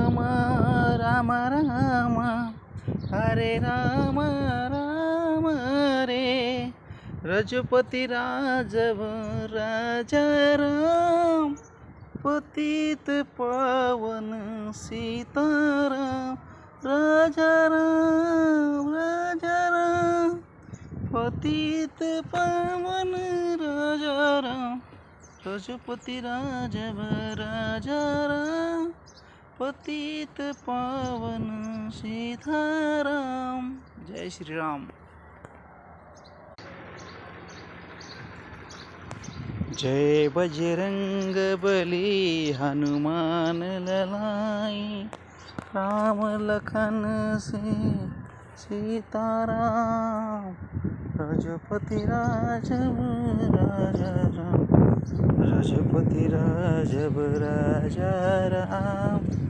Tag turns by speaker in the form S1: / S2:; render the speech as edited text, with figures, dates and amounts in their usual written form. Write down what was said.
S1: राम राम राम हरे राम राम रे रजपती राजव राजा राम पतित पावन सीताराम राजा राम पतित पावन राजा राम रजपती राजव राजा राम पतित पावन सीताराम। जय श्री राम। जय बजरंग बली हनुमान ललाई राम लखन से सीताराम रजपति राजव राजा राम रजपति राजव राजा राम।